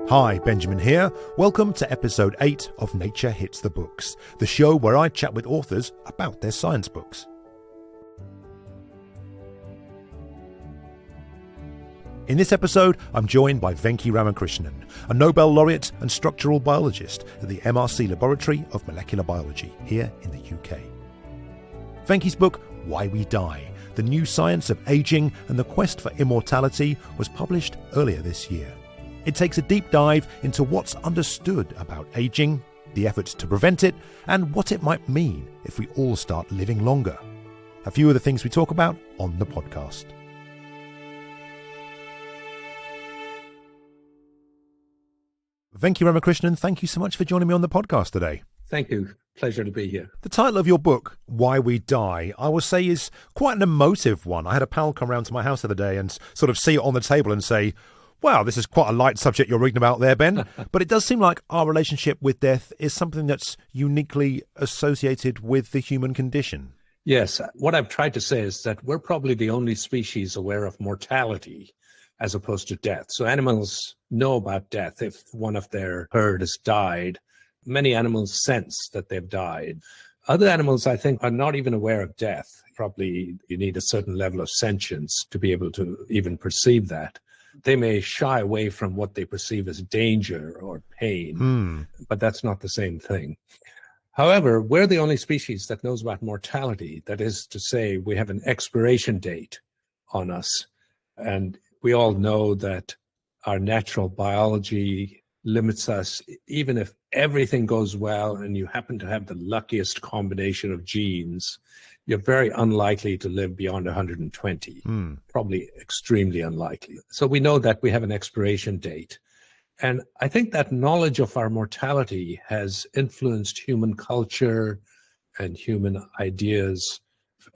Hi, Benjamin here. Welcome to episode 8 of Nature Hits the Books, the show where I chat with authors about their science books. In this episode, I'm joined by Venki Ramakrishnan, a Nobel laureate and structural biologist at the MRC Laboratory of Molecular Biology here in the UK. Venki's book, Why We Die, The New Science of Aging and the Quest for Immortality, was published earlier this year. It takes a deep dive into what's understood about aging, the efforts to prevent it, and what it might mean if we all start living longer. A few of the things we talk about on the podcast. Venki Ramakrishnan, thank you so much for joining me on the podcast today. Thank you. Pleasure to be here. The title of your book, Why We Die, I will say is quite an emotive one. I had a pal come round to my house the other day and sort of see it on the table and say, wow, this is quite a light subject you're reading about there, Ben. But it does seem like our relationship with death is something that's uniquely associated with the human condition. Yes. What I've tried to say is that we're probably the only species aware of mortality as opposed to death. So animals know about death. If one of their herd has died, many animals sense that they've died. Other animals, I think, are not even aware of death. Probably you need a certain level of sentience to be able to even perceive that. They may shy away from what they perceive as danger or pain, but that's not the same thing. However, we're the only species that knows about mortality. That is to say, we have an expiration date on us. And we all know that our natural biology limits us. Even if everything goes well and you happen to have the luckiest combination of genes, you're very unlikely to live beyond 120, probably extremely unlikely. So we know that we have an expiration date. And I think that knowledge of our mortality has influenced human culture and human ideas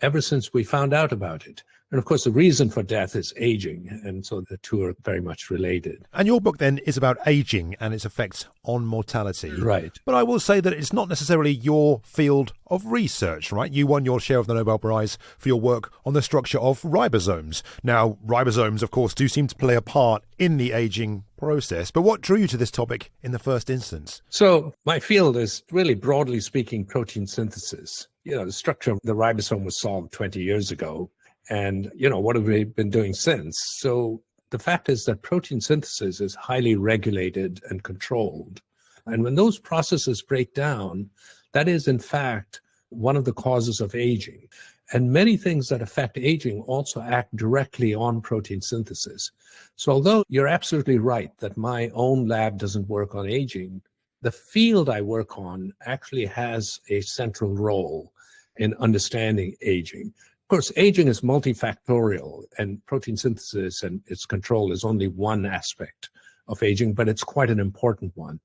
ever since we found out about it. And of course, the reason for death is aging. And so the two are very much related. And your book then is about aging and its effects on mortality. Right. But I will say that it's not necessarily your field of research, right? You won your share of the Nobel Prize for your work on the structure of ribosomes. Now, ribosomes, of course, do seem to play a part in the aging process. But what drew you to this topic in the first instance? So my field is really, broadly speaking, protein synthesis. The structure of the ribosome was solved 20 years ago. And, what have we been doing since? So the fact is that protein synthesis is highly regulated and controlled. And when those processes break down, that is, in fact, one of the causes of aging. And many things that affect aging also act directly on protein synthesis. So although you're absolutely right that my own lab doesn't work on aging, the field I work on actually has a central role in understanding aging. Of course, aging is multifactorial, and protein synthesis and its control is only one aspect of aging, but it's quite an important one.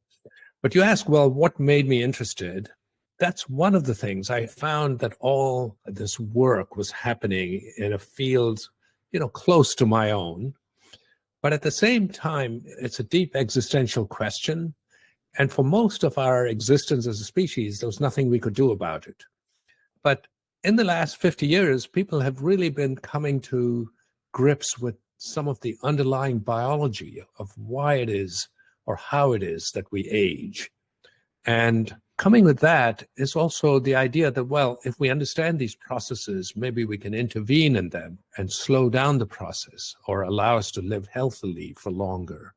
But you ask, well, what made me interested? That's one of the things. I found that all this work was happening in a field, close to my own. But at the same time, it's a deep existential question. And for most of our existence as a species, there was nothing we could do about it. But in the last 50 years, people have really been coming to grips with some of the underlying biology of why it is or how it is that we age. And coming with that is also the idea that, well, if we understand these processes, maybe we can intervene in them and slow down the process or allow us to live healthily for longer.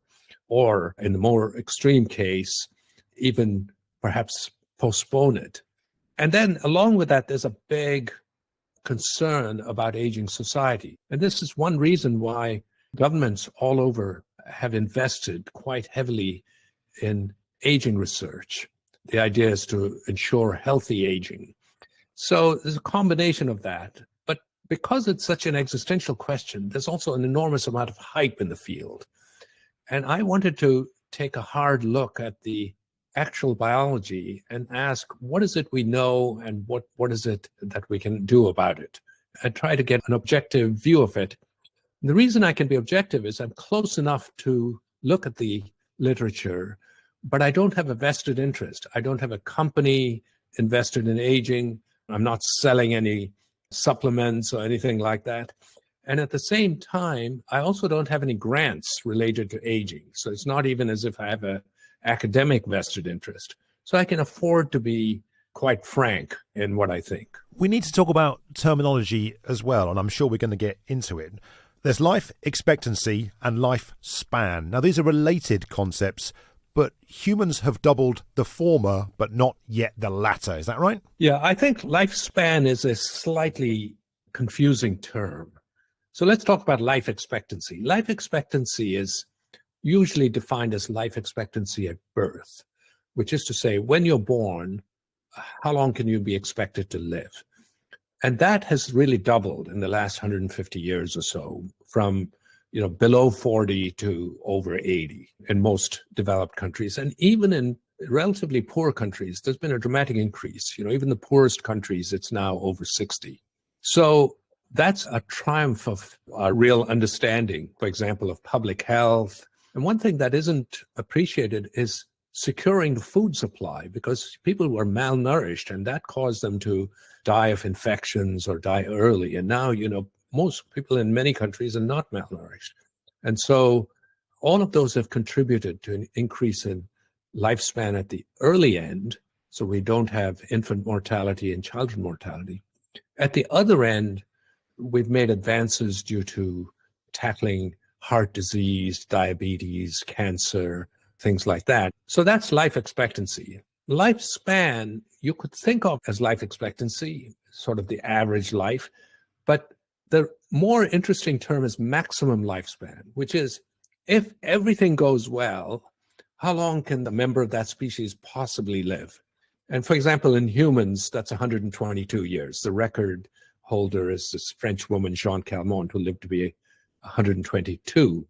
Or in the more extreme case, even perhaps postpone it. And then along with that, there's a big concern about aging society. And this is one reason why governments all over have invested quite heavily in aging research. The idea is to ensure healthy aging. So there's a combination of that. But because it's such an existential question, there's also an enormous amount of hype in the field. And I wanted to take a hard look at the actual biology and ask, what is it we know and what is it that we can do about it? And try to get an objective view of it. And the reason I can be objective is I'm close enough to look at the literature, but I don't have a vested interest. I don't have a company invested in aging. I'm not selling any supplements or anything like that. And at the same time, I also don't have any grants related to aging. So it's not even as if I have an academic vested interest. So I can afford to be quite frank in what I think. We need to talk about terminology as well, and I'm sure we're going to get into it. There's life expectancy and lifespan. Now, these are related concepts, but humans have doubled the former, but not yet the latter. Is that right? Yeah, I think lifespan is a slightly confusing term. So let's talk about life expectancy. Life expectancy is usually defined as life expectancy at birth, which is to say, when you're born, how long can you be expected to live? And that has really doubled in the last 150 years or so, from below 40 to over 80 in most developed countries. And even in relatively poor countries, there's been a dramatic increase. Even the poorest countries, it's now over 60. So that's a triumph of a real understanding, for example, of public health. And one thing that isn't appreciated is securing the food supply, because people were malnourished and that caused them to die of infections or die early. And now, most people in many countries are not malnourished. And so all of those have contributed to an increase in lifespan at the early end. So we don't have infant mortality and childhood mortality. At the other end, we've made advances due to tackling heart disease, diabetes, cancer, things like that. So that's life expectancy. Lifespan, you could think of as life expectancy, sort of the average life, but the more interesting term is maximum lifespan, which is if everything goes well, how long can the member of that species possibly live? And for example, in humans, that's 122 years. The record holder is this French woman, Jeanne Calment, who lived to be 122.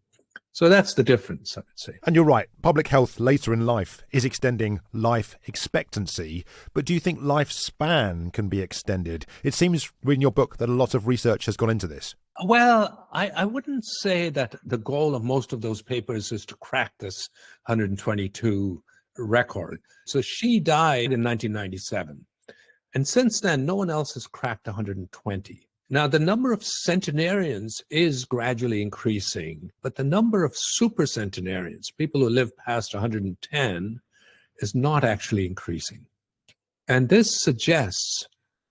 So that's the difference, I would say. And you're right. Public health later in life is extending life expectancy. But do you think lifespan can be extended? It seems, reading your book, that a lot of research has gone into this. Well, I wouldn't say that the goal of most of those papers is to crack this 122 record. So she died in 1997. And since then, no one else has cracked 120. Now, the number of centenarians is gradually increasing, but the number of supercentenarians, people who live past 110, is not actually increasing. And this suggests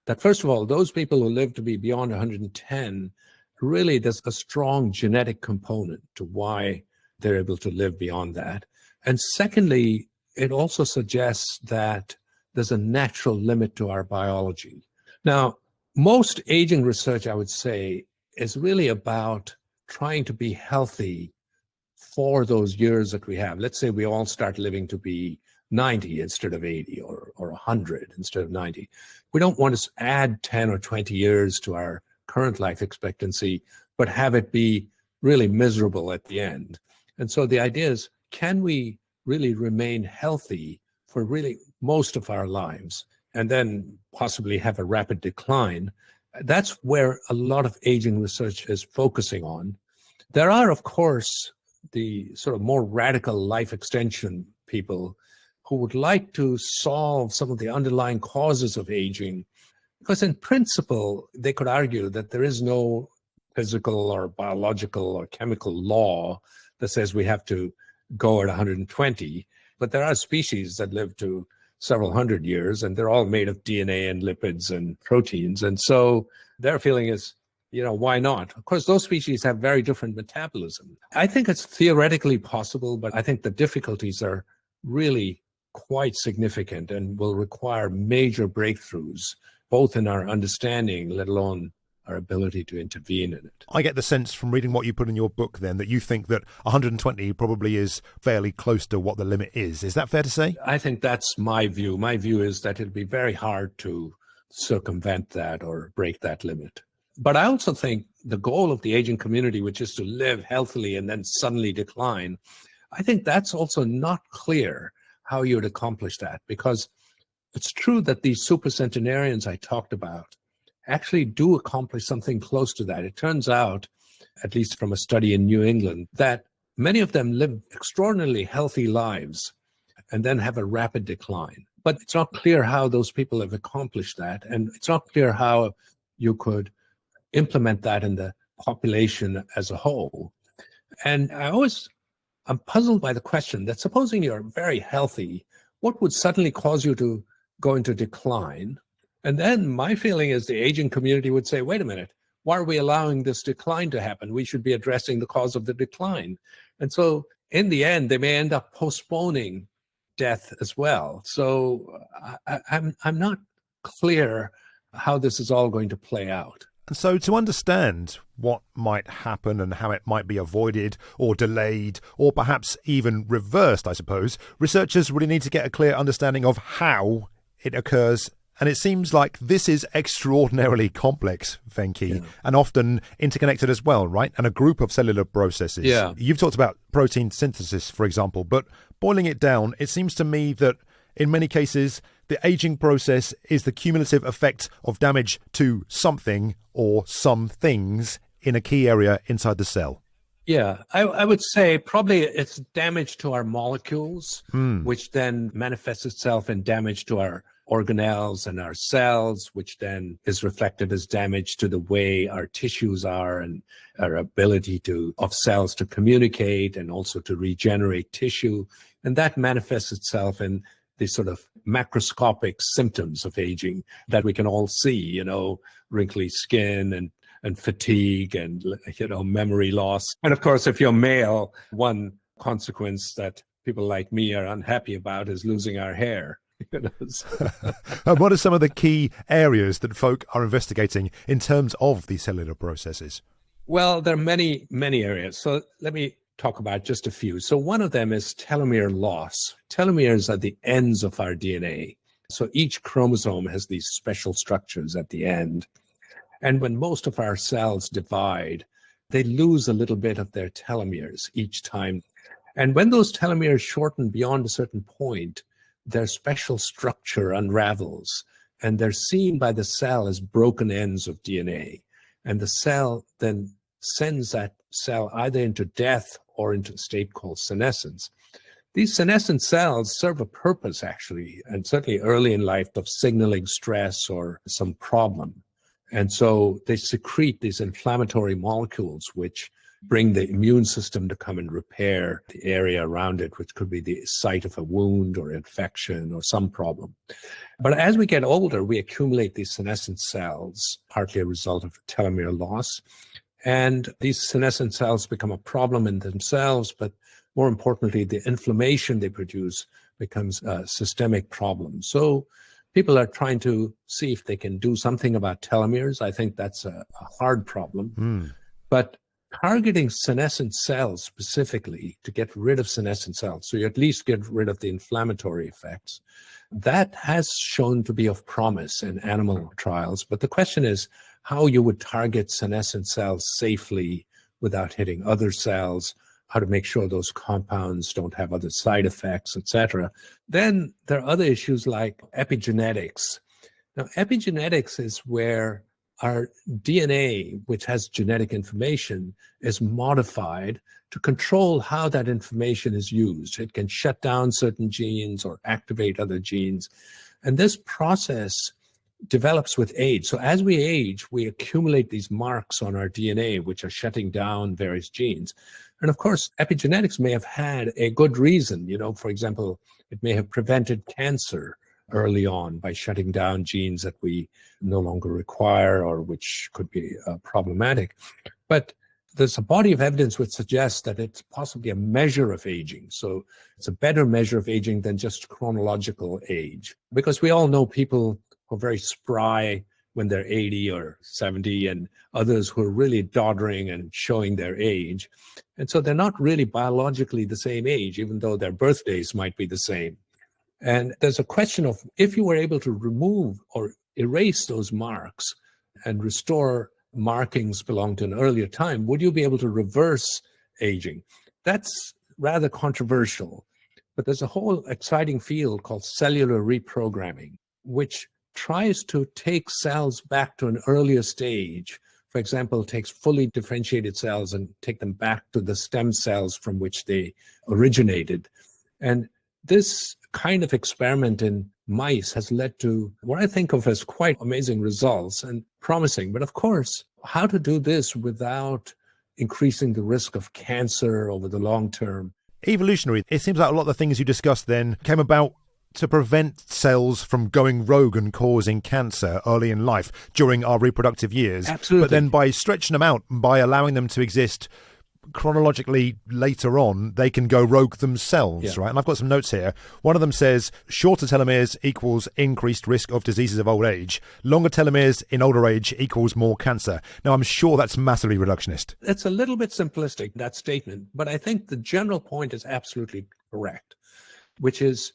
that, first of all, those people who live to be beyond 110, really there's a strong genetic component to why they're able to live beyond that. And secondly, it also suggests that there's a natural limit to our biology. Now, most aging research, I would say, is really about trying to be healthy for those years that we have. Let's say we all start living to be 90 instead of 80 or 100 instead of 90. We don't want to add 10 or 20 years to our current life expectancy, but have it be really miserable at the end. And so the idea is, can we really remain healthy for really most of our lives, and then possibly have a rapid decline? That's where a lot of aging research is focusing on. There are, of course, the sort of more radical life extension people who would like to solve some of the underlying causes of aging, because in principle, they could argue that there is no physical or biological or chemical law that says we have to go at 120, but there are species that live to several hundred years, and they're all made of DNA and lipids and proteins. And so their feeling is, why not? Of course, those species have very different metabolism. I think it's theoretically possible, but I think the difficulties are really quite significant and will require major breakthroughs, both in our understanding, let alone our ability to intervene in it. I get the sense from reading what you put in your book then that you think that 120 probably is fairly close to what the limit is. Is that fair to say? I think that's my view. My view is that it'll be very hard to circumvent that or break that limit. But I also think the goal of the aging community, which is to live healthily and then suddenly decline, I think that's also not clear how you would accomplish that, because it's true that these supercentenarians I talked about actually do accomplish something close to that. It turns out, at least from a study in New England, that many of them live extraordinarily healthy lives and then have a rapid decline. But it's not clear how those people have accomplished that. And it's not clear how you could implement that in the population as a whole. And I'm puzzled by the question that supposing you're very healthy, what would suddenly cause you to go into decline? And then my feeling is the aging community would say, wait a minute, why are we allowing this decline to happen? We should be addressing the cause of the decline. And so in the end, they may end up postponing death as well. So I'm not clear how this is all going to play out. And so to understand what might happen and how it might be avoided or delayed or perhaps even reversed, I suppose, researchers really need to get a clear understanding of how it occurs. And it seems like this is extraordinarily complex, Venki, and often interconnected as well, right? And a group of cellular processes. Yeah. You've talked about protein synthesis, for example, but boiling it down, it seems to me that in many cases, the aging process is the cumulative effect of damage to something or some things in a key area inside the cell. Yeah, I would say probably it's damage to our molecules, which then manifests itself in damage to our organelles and our cells, which then is reflected as damage to the way our tissues are and our ability of cells to communicate and also to regenerate tissue. And that manifests itself in these sort of macroscopic symptoms of aging that we can all see, wrinkly skin and fatigue and, memory loss. And of course, if you're male, one consequence that people like me are unhappy about is losing our hair. And what are some of the key areas that folk are investigating in terms of these cellular processes? Well, there are many, many areas. So let me talk about just a few. So one of them is telomere loss. Telomeres are the ends of our DNA. So each chromosome has these special structures at the end. And when most of our cells divide, they lose a little bit of their telomeres each time. And when those telomeres shorten beyond a certain point, their special structure unravels, and they're seen by the cell as broken ends of DNA. And the cell then sends that cell either into death or into a state called senescence. These senescent cells serve a purpose, actually, and certainly early in life, of signaling stress or some problem. And so they secrete these inflammatory molecules, which bring the immune system to come and repair the area around it, which could be the site of a wound or infection or some problem. But as we get older, we accumulate these senescent cells, partly a result of telomere loss. And these senescent cells become a problem in themselves, but more importantly, the inflammation they produce becomes a systemic problem. So people are trying to see if they can do something about telomeres. I think that's a hard problem. But targeting senescent cells specifically to get rid of senescent cells, so you at least get rid of the inflammatory effects, that has shown to be of promise in animal trials. But the question is how you would target senescent cells safely without hitting other cells, how to make sure those compounds don't have other side effects, etc. Then there are other issues like epigenetics. Now, epigenetics is where our DNA, which has genetic information, is modified to control how that information is used. It can shut down certain genes or activate other genes. And this process develops with age. So as we age, we accumulate these marks on our DNA, which are shutting down various genes. And of course, epigenetics may have had a good reason. For example, it may have prevented cancer early on by shutting down genes that we no longer require or which could be problematic. But there's a body of evidence which suggests that it's possibly a measure of aging. So it's a better measure of aging than just chronological age, because we all know people who are very spry when they're 80 or 70 and others who are really doddering and showing their age. And so they're not really biologically the same age, even though their birthdays might be the same. And there's a question of if you were able to remove or erase those marks and restore markings belong to an earlier time, would you be able to reverse aging? That's rather controversial, but there's a whole exciting field called cellular reprogramming, which tries to take cells back to an earlier stage. For example, takes fully differentiated cells and take them back to the stem cells from which they originated. And this kind of experiment in mice has led to what I think of as quite amazing results. And promising. But of course, how to do this without increasing the risk of cancer over the long term? Evolutionary, it seems like a lot of the things you discussed then came about to prevent cells from going rogue and causing cancer early in life during our reproductive years. Absolutely. But then by stretching them out, by allowing them to exist chronologically later on, they can go rogue themselves, right? And I've got some notes here. One of them says shorter telomeres equals increased risk of diseases of old age. Longer telomeres in older age equals more cancer. Now, I'm sure that's massively reductionist. It's a little bit simplistic, that statement, but I think the general point is absolutely correct, which is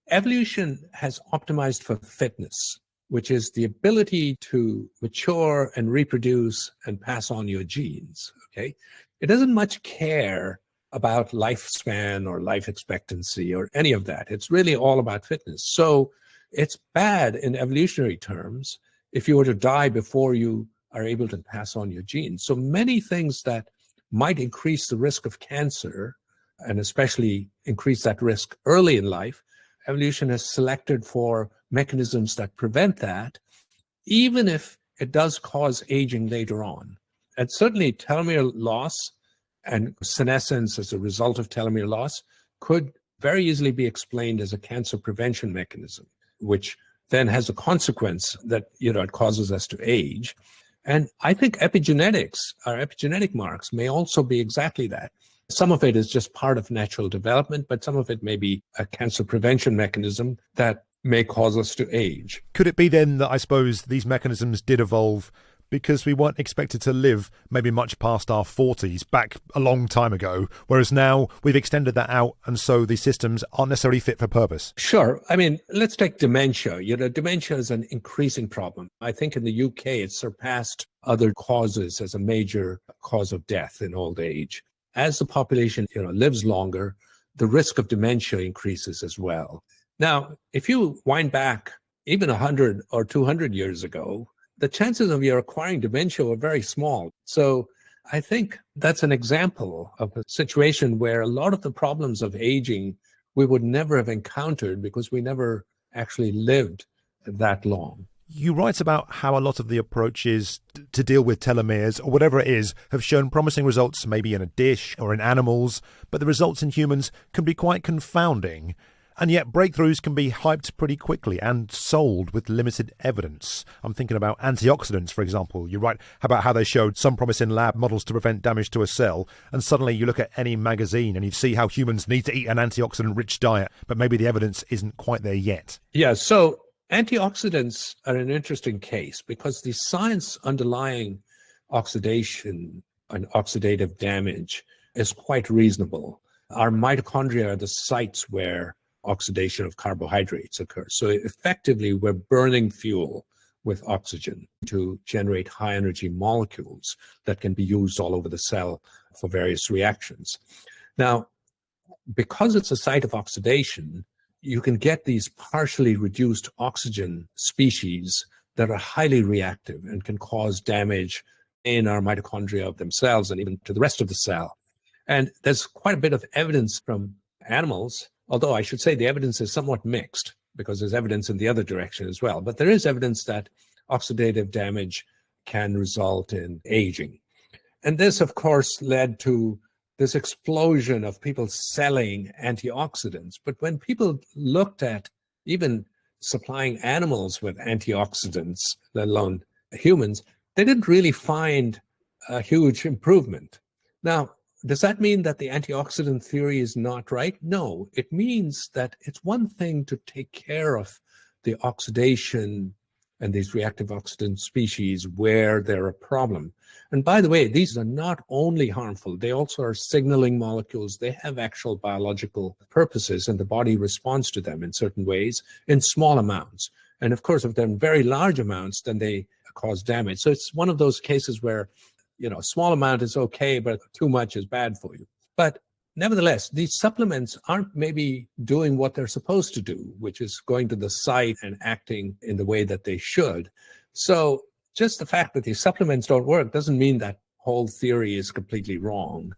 evolution has optimized for fitness, which is the ability to mature and reproduce and pass on your genes, okay? It doesn't much care about lifespan or life expectancy or any of that. It's really all about fitness. So it's bad in evolutionary terms if you were to die before you are able to pass on your genes. So many things that might increase the risk of cancer, and especially increase that risk early in life, evolution has selected for mechanisms that prevent that, even if it does cause aging later on. And certainly telomere loss and senescence as a result of telomere loss could very easily be explained as a cancer prevention mechanism, which then has a consequence that, it causes us to age. And I think epigenetics, our epigenetic marks, may also be exactly that. Some of it is just part of natural development, but some of it may be a cancer prevention mechanism that may cause us to age. Could it be then that I suppose these mechanisms did evolve because we weren't expected to live maybe much past our 40s back a long time ago, whereas now we've extended that out and so these systems aren't necessarily fit for purpose? Sure. I mean, let's take dementia. Dementia is an increasing problem. I think in the UK, it surpassed other causes as a major cause of death in old age. As the population, lives longer, the risk of dementia increases as well. Now, if you wind back even 100 or 200 years ago, the chances of you acquiring dementia were very small. So I think that's an example of a situation where a lot of the problems of aging we would never have encountered because we never actually lived that long. You write about how a lot of the approaches to deal with telomeres or whatever it is have shown promising results maybe in a dish or in animals, but the results in humans can be quite confounding. And yet breakthroughs can be hyped pretty quickly and sold with limited evidence. I'm thinking about antioxidants, for example. You write about how they showed some promise in lab models to prevent damage to a cell, and suddenly you look at any magazine and you see how humans need to eat an antioxidant-rich diet, but maybe the evidence isn't quite there yet. Yeah, so antioxidants are an interesting case because the science underlying oxidation and oxidative damage is quite reasonable. Our mitochondria are the sites where oxidation of carbohydrates occurs. So effectively, we're burning fuel with oxygen to generate high energy molecules that can be used all over the cell for various reactions. Now, because it's a site of oxidation, you can get these partially reduced oxygen species that are highly reactive and can cause damage in our mitochondria of themselves and even to the rest of the cell. And there's quite a bit of evidence from animals, although I should say the evidence is somewhat mixed because there's evidence in the other direction as well. But there is evidence that oxidative damage can result in aging. And this, of course, led to this explosion of people selling antioxidants. But when people looked at even supplying animals with antioxidants, let alone humans, they didn't really find a huge improvement. Now, does that mean that the antioxidant theory is not right? No, it means that it's one thing to take care of the oxidation and these reactive oxidant species where they're a problem. And by the way, these are not only harmful, they also are signaling molecules. They have actual biological purposes and the body responds to them in certain ways in small amounts. And of course, if they're in very large amounts, then they cause damage. So it's one of those cases where a small amount is okay, but too much is bad for you. But nevertheless, these supplements aren't maybe doing what they're supposed to do, which is going to the site and acting in the way that they should. So just the fact that these supplements don't work doesn't mean that whole theory is completely wrong.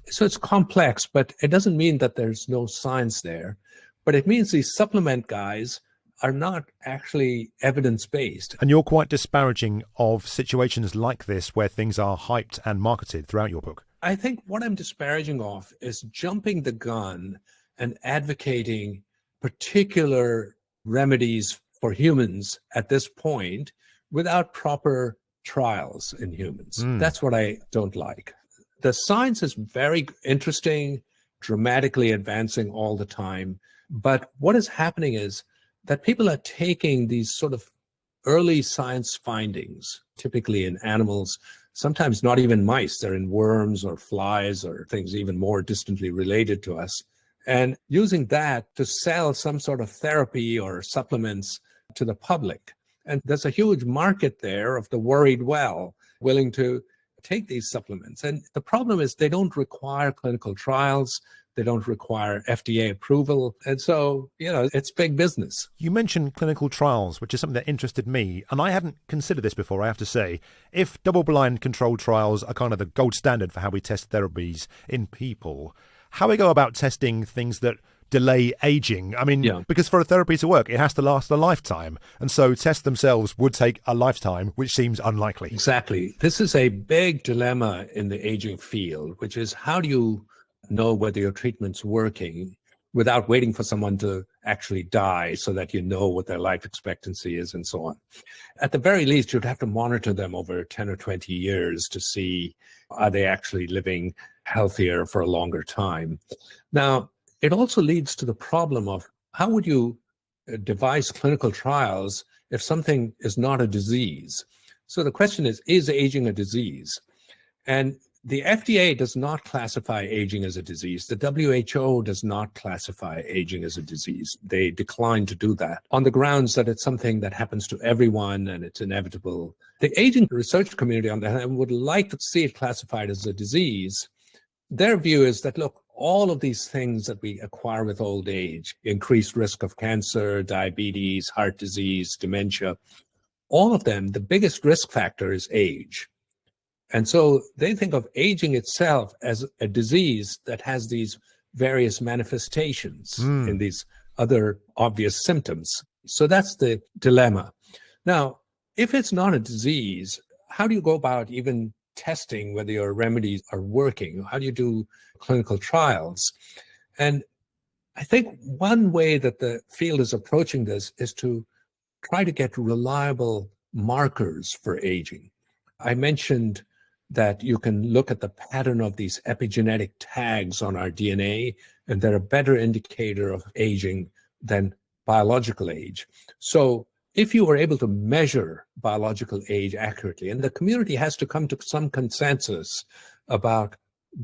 So it's complex, but it doesn't mean that there's no science there. But it means these supplement guys are not actually evidence-based. And you're quite disparaging of situations like this where things are hyped and marketed throughout your book. I think what I'm disparaging of is jumping the gun and advocating particular remedies for humans at this point without proper trials in humans. That's what I don't like. The science is very interesting, dramatically advancing all the time. But what is happening is that people are taking these sort of early science findings, typically in animals, sometimes not even mice, they're in worms or flies or things even more distantly related to us, and using that to sell some sort of therapy or supplements to the public. And there's a huge market there of the worried well, willing to take these supplements. And the problem is they don't require clinical trials. They don't require FDA approval. And so, it's big business. You mentioned clinical trials, which is something that interested me. And I hadn't considered this before, I have to say. If double-blind controlled trials are kind of the gold standard for how we test therapies in people, how we go about testing things that delay aging? I mean, because for a therapy to work, it has to last a lifetime. And so tests themselves would take a lifetime, which seems unlikely. Exactly. This is a big dilemma in the aging field, which is how do you know whether your treatment's working without waiting for someone to actually die so that you know what their life expectancy is and so on. At the very least, you'd have to monitor them over 10 or 20 years to see, are they actually living healthier for a longer time? Now, it also leads to the problem of how would you devise clinical trials if something is not a disease? So the question is aging a disease? And the FDA does not classify aging as a disease. The WHO does not classify aging as a disease. They decline to do that on the grounds that it's something that happens to everyone and it's inevitable. The aging research community, on the other hand, would like to see it classified as a disease. Their view is that, look, all of these things that we acquire with old age, increased risk of cancer, diabetes, heart disease, dementia, all of them, the biggest risk factor is age. And so they think of aging itself as a disease that has these various manifestations in these other obvious symptoms. So that's the dilemma. Now, if it's not a disease, how do you go about even testing whether your remedies are working? How do you do clinical trials? And I think one way that the field is approaching this is to try to get reliable markers for aging. I mentioned that you can look at the pattern of these epigenetic tags on our DNA, and they're a better indicator of aging than biological age. So if you were able to measure biological age accurately, and the community has to come to some consensus about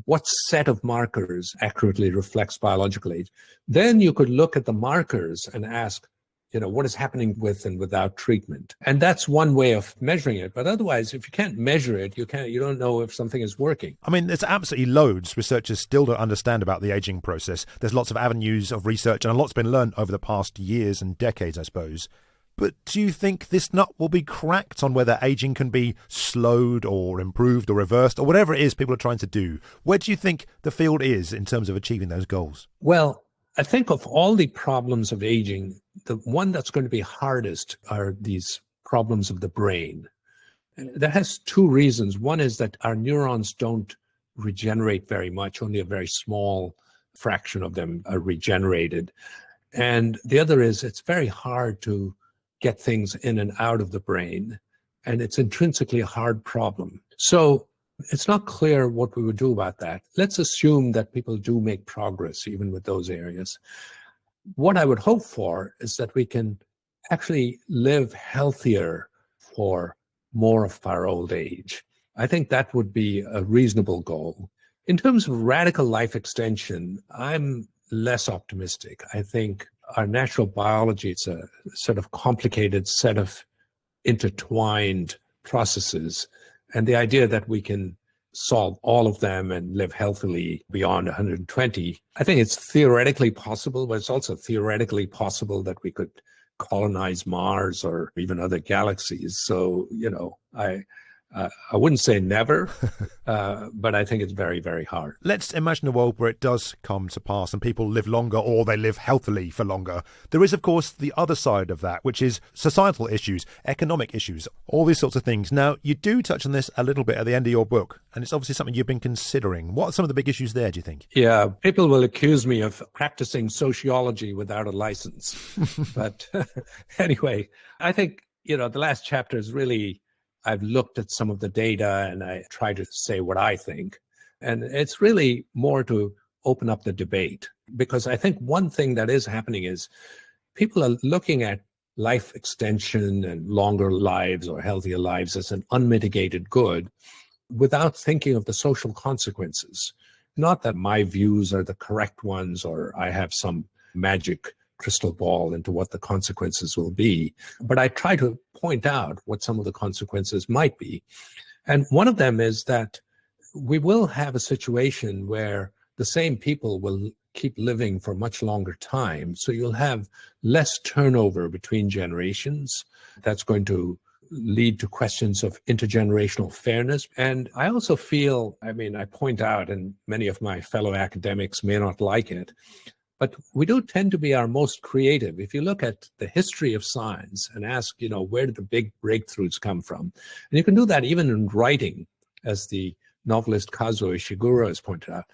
what set of markers accurately reflects biological age, then you could look at the markers and ask, what is happening with and without treatment? And that's one way of measuring it. But otherwise, if you can't measure it, you don't know if something is working. I mean, there's absolutely loads researchers still don't understand about the aging process. There's lots of avenues of research and a lot's been learned over the past years and decades, I suppose. But do you think this nut will be cracked on whether aging can be slowed or improved or reversed or whatever it is people are trying to do? Where do you think the field is in terms of achieving those goals? Well, I think of all the problems of aging, the one that's going to be hardest are these problems of the brain. And that has two reasons. One is that our neurons don't regenerate very much. Only a very small fraction of them are regenerated. And the other is it's very hard to get things in and out of the brain. And it's intrinsically a hard problem. So it's not clear what we would do about that. Let's assume that people do make progress even with those areas. What I would hope for is that we can actually live healthier for more of our old age. I think that would be a reasonable goal. In terms of radical life extension, I'm less optimistic. I think our natural biology, it's a sort of complicated set of intertwined processes. And the idea that we can solve all of them and live healthily beyond 120, I think it's theoretically possible, but it's also theoretically possible that we could colonize Mars or even other galaxies. So, I wouldn't say never, but I think it's very, very hard. Let's imagine a world where it does come to pass and people live longer or they live healthily for longer. There is, of course, the other side of that, which is societal issues, economic issues, all these sorts of things. Now, you do touch on this a little bit at the end of your book, and it's obviously something you've been considering. What are some of the big issues there, do you think? Yeah, people will accuse me of practicing sociology without a license. But anyway, I think, the last chapter is really, I've looked at some of the data and I try to say what I think. And it's really more to open up the debate, because I think one thing that is happening is people are looking at life extension and longer lives or healthier lives as an unmitigated good without thinking of the social consequences. Not that my views are the correct ones or I have some magic crystal ball into what the consequences will be, but I try to point out what some of the consequences might be. And one of them is that we will have a situation where the same people will keep living for much longer time. So you'll have less turnover between generations. That's going to lead to questions of intergenerational fairness. And I also feel, I point out, and many of my fellow academics may not like it, but we do tend to be our most creative. If you look at the history of science and ask, where did the big breakthroughs come from? And you can do that even in writing, as the novelist Kazuo Ishiguro has pointed out.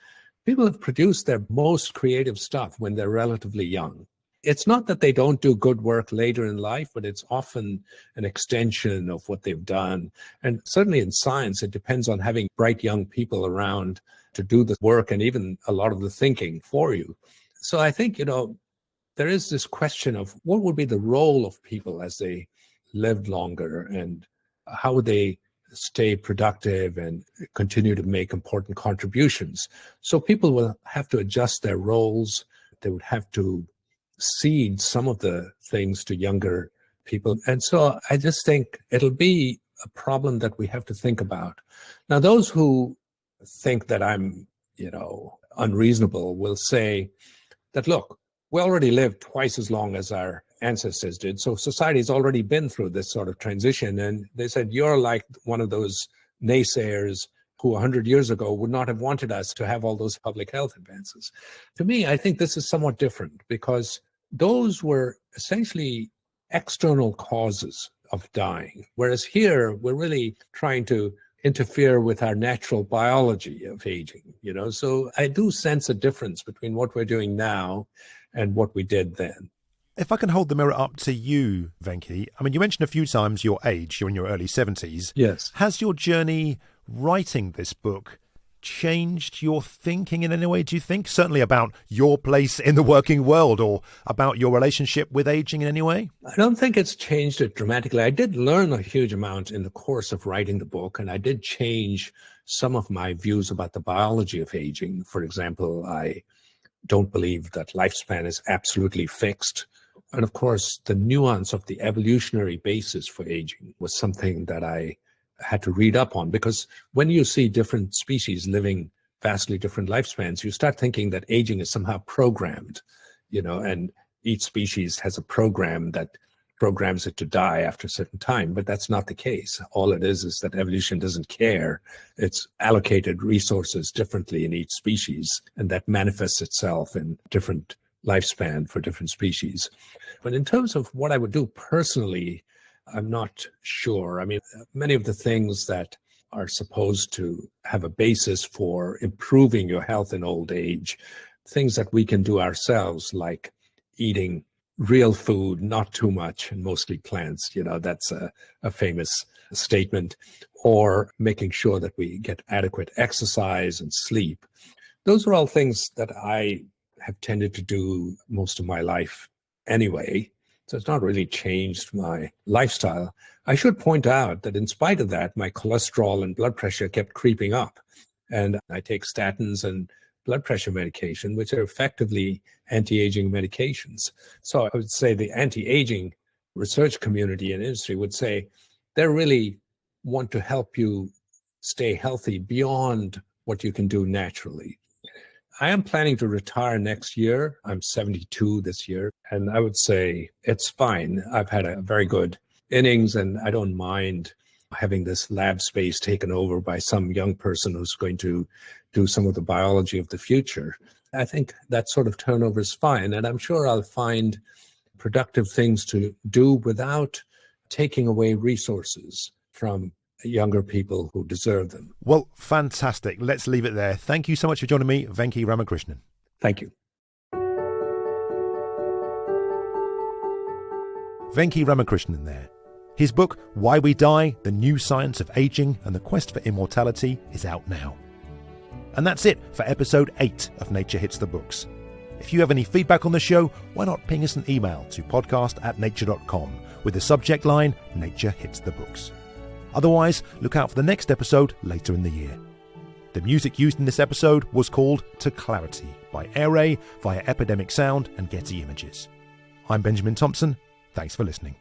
People have produced their most creative stuff when they're relatively young. It's not that they don't do good work later in life, but it's often an extension of what they've done. And certainly in science, it depends on having bright young people around to do the work and even a lot of the thinking for you. So I think, there is this question of what would be the role of people as they lived longer, and how would they stay productive and continue to make important contributions. So people will have to adjust their roles. They would have to cede some of the things to younger people. And so I just think it'll be a problem that we have to think about. Now, those who think that I'm, unreasonable will say that, look, we already lived twice as long as our ancestors did. So society's already been through this sort of transition. And they said, you're like one of those naysayers who 100 years ago would not have wanted us to have all those public health advances. To me, I think this is somewhat different, because those were essentially external causes of dying. Whereas here, we're really trying to interfere with our natural biology of aging, So I do sense a difference between what we're doing now and what we did then. If I can hold the mirror up to you, Venki, you mentioned a few times your age, you're in your early 70s. Yes. Has your journey writing this book changed your thinking in any way, do you think? Certainly about your place in the working world, or about your relationship with aging in any way? I don't think it's changed it dramatically. I did learn a huge amount in the course of writing the book, and I did change some of my views about the biology of aging. For example, I don't believe that lifespan is absolutely fixed. And of course, the nuance of the evolutionary basis for aging was something that I had to read up on, because when you see different species living vastly different lifespans, you start thinking that aging is somehow programmed, and each species has a program that programs it to die after a certain time. But that's not the case. All it is that evolution doesn't care. It's allocated resources differently in each species, and that manifests itself in different lifespan for different species. But in terms of what I would do personally, I'm not sure. Many of the things that are supposed to have a basis for improving your health in old age, things that we can do ourselves, like eating real food, not too much, and mostly plants, that's a famous statement, or making sure that we get adequate exercise and sleep. Those are all things that I have tended to do most of my life anyway. So it's not really changed my lifestyle. I should point out that in spite of that, my cholesterol and blood pressure kept creeping up. And I take statins and blood pressure medication, which are effectively anti-aging medications. So I would say the anti-aging research community and industry would say they really want to help you stay healthy beyond what you can do naturally. I am planning to retire next year. I'm 72 this year, and I would say it's fine. I've had a very good innings, and I don't mind having this lab space taken over by some young person who's going to do some of the biology of the future. I think that sort of turnover is fine, and I'm sure I'll find productive things to do without taking away resources from younger people who deserve them. Well, fantastic. Let's leave it there. Thank you so much for joining me, Venki Ramakrishnan. Thank you. Venki Ramakrishnan there. His book, Why We Die, The New Science of Aging and the Quest for Immortality, is out now. And that's it for episode 8 of Nature Hits the Books. If you have any feedback on the show, why not ping us an email to podcast@nature.com with the subject line, Nature Hits the Books. Otherwise, look out for the next episode later in the year. The music used in this episode was called To Clarity by Air Ray via Epidemic Sound and Getty Images. I'm Benjamin Thompson. Thanks for listening.